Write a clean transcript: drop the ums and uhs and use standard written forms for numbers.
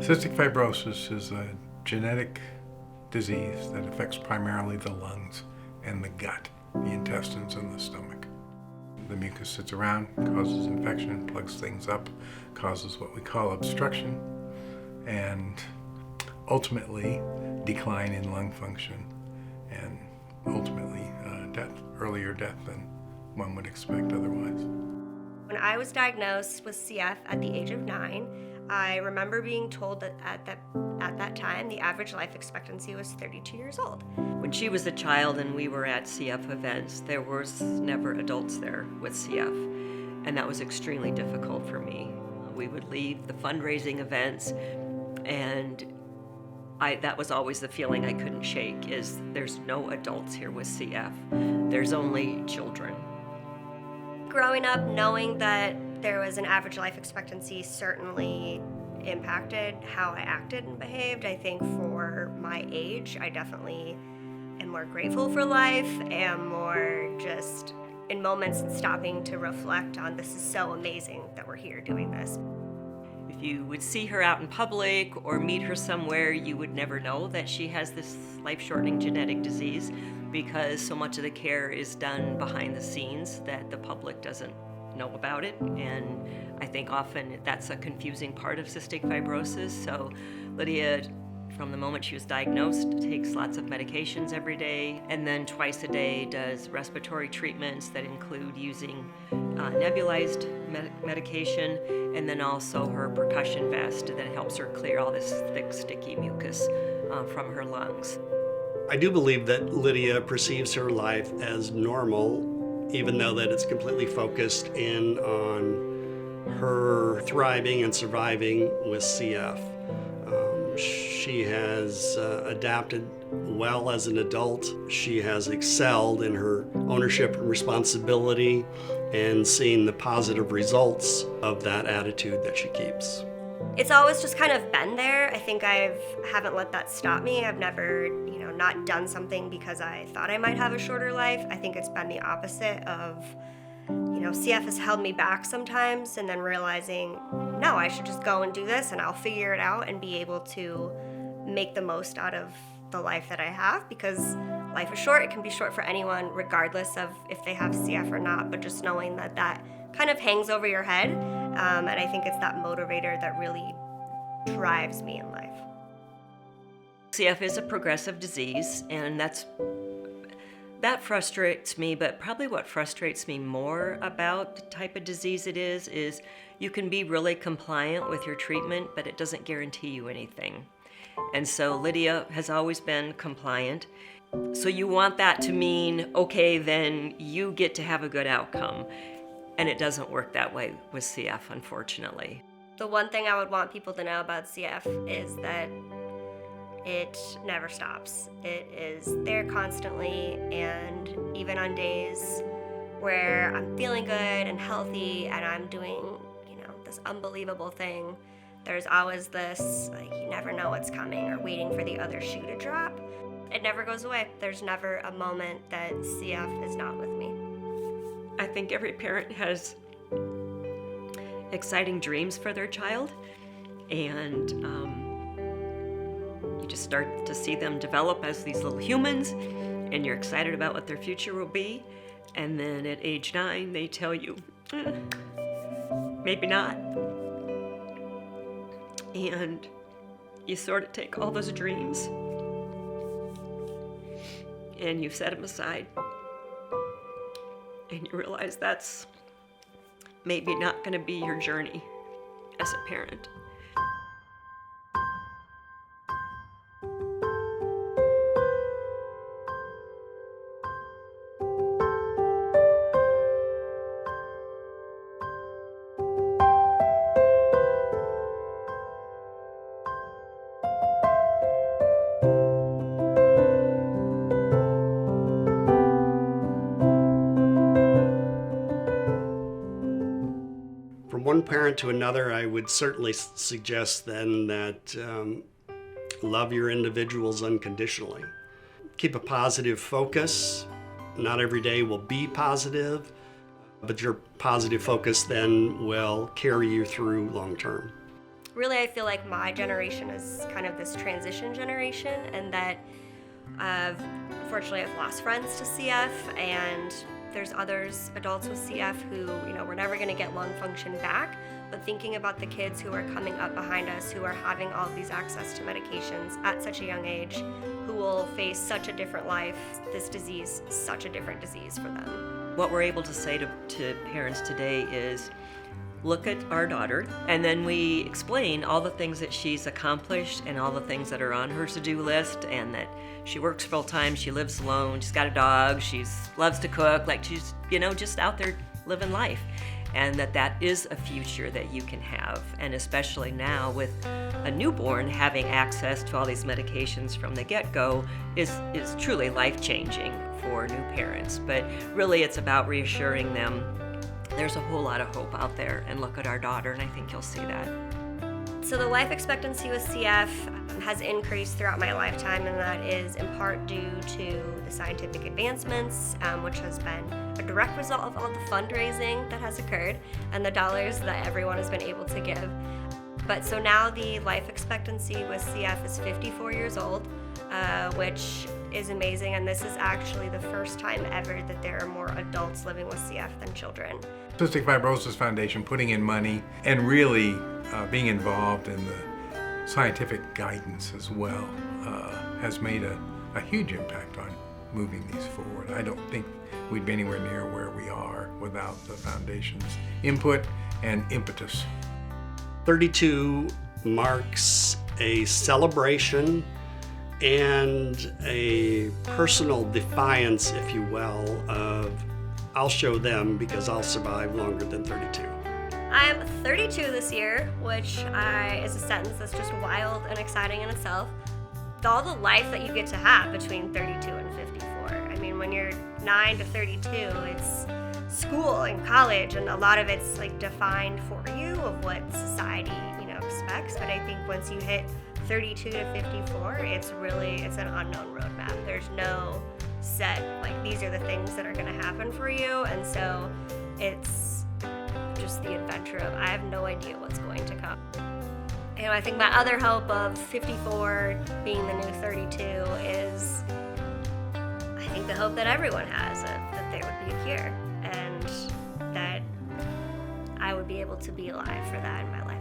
Cystic fibrosis is a genetic disease that affects primarily the lungs and the gut, the intestines and the stomach. The mucus sits around, causes infection, plugs things up, causes what we call obstruction, and ultimately decline in lung function, and ultimately death, earlier death than one would expect otherwise. When I was diagnosed with CF at the age of 9, I remember being told that at that time the average life expectancy was 32 years old. When she was a child and we were at CF events, there was never adults there with CF, and that was extremely difficult for me. We would leave the fundraising events, and that was always the feeling I couldn't shake, is there's no adults here with CF. There's only children. Growing up, knowing that there was an average life expectancy certainly impacted how I acted and behaved. I think for my age, I definitely am more grateful for life, am more just in moments stopping to reflect on this is so amazing that we're here doing this. If you would see her out in public or meet her somewhere, you would never know that she has this life-shortening genetic disease, because so much of the care is done behind the scenes that the public doesn't know about it. And I think often that's a confusing part of cystic fibrosis. So Lydia, from the moment she was diagnosed, takes lots of medications every day, and then twice a day does respiratory treatments that include using nebulized medication, and then also her percussion vest that helps her clear all this thick, sticky mucus from her lungs. I do believe that Lydia perceives her life as normal, even though that it's completely focused in on her thriving and surviving with CF. She has adapted well as an adult. She has excelled in her ownership and responsibility and seen the positive results of that attitude that she keeps. It's always just kind of been there. I think I haven't let that stop me. I've never, not done something because I thought I might have a shorter life. I think it's been the opposite of, CF has held me back sometimes, and then realizing, no, I should just go and do this and I'll figure it out and be able to make the most out of the life that I have, because life is short. It can be short for anyone, regardless of if they have CF or not, but just knowing that kind of hangs over your head. And I think it's that motivator that really drives me in life. CF is a progressive disease, and that frustrates me, but probably what frustrates me more about the type of disease it is you can be really compliant with your treatment, but it doesn't guarantee you anything. And so Lydia has always been compliant. So you want that to mean, okay, then you get to have a good outcome. And it doesn't work that way with CF, unfortunately. The one thing I would want people to know about CF is that it never stops. It is there constantly, and even on days where I'm feeling good and healthy and I'm doing, this unbelievable thing, there's always this, you never know what's coming, or waiting for the other shoe to drop. It never goes away. There's never a moment that CF is not with me. I think every parent has exciting dreams for their child, and you just start to see them develop as these little humans, and you're excited about what their future will be. And then at age 9, they tell you, maybe not. And you sort of take all those dreams and you set them aside. And you realize that's maybe not going to be your journey as a parent. From one parent to another, I would certainly suggest then that love your individuals unconditionally. Keep a positive focus. Not every day will be positive, but your positive focus then will carry you through long term. really, I feel like my generation is kind of this transition generation, and that unfortunately I've lost friends to CF, and there's others, adults with CF, who, we're never going to get lung function back. But thinking about the kids who are coming up behind us, who are having all of these access to medications at such a young age, who will face such a different life, this disease, such a different disease for them. What we're able to say to parents today is, look at our daughter, and then we explain all the things that she's accomplished and all the things that are on her to-do list, and that she works full-time, she lives alone, she's got a dog, loves to cook, like she's, just out there living life. And that is a future that you can have. And especially now with a newborn, having access to all these medications from the get-go is truly life-changing for new parents. But really it's about reassuring them there's a whole lot of hope out there, and look at our daughter, and I think you'll see that. So the life expectancy with CF has increased throughout my lifetime, and that is in part due to the scientific advancements, which has been a direct result of all the fundraising that has occurred and the dollars that everyone has been able to give. But so now the life expectancy with CF is 54 years old, which is amazing, and this is actually the first time ever that there are more adults living with CF than children. Cystic Fibrosis Foundation putting in money and really being involved in the scientific guidance as well has made a huge impact on moving these forward. I don't think we'd be anywhere near where we are without the foundation's input and impetus. 32 marks a celebration and a personal defiance, if you will, of I'll show them because I'll survive longer than 32. I'm 32 this year, which is a sentence that's just wild and exciting in itself. All the life that you get to have between 32 and 54. I mean, when you're 9 to 32, it's school and college, and a lot of it's like defined for you of what society, expects. But I think once you hit 32 to 54, it's an unknown roadmap. There's no set, like, these are the things that are going to happen for you, and so it's just the adventure of I have no idea what's going to come. I think my other hope of 54 being the new 32 is, I think the hope that everyone has, that there would be a cure, and that I would be able to be alive for that in my life.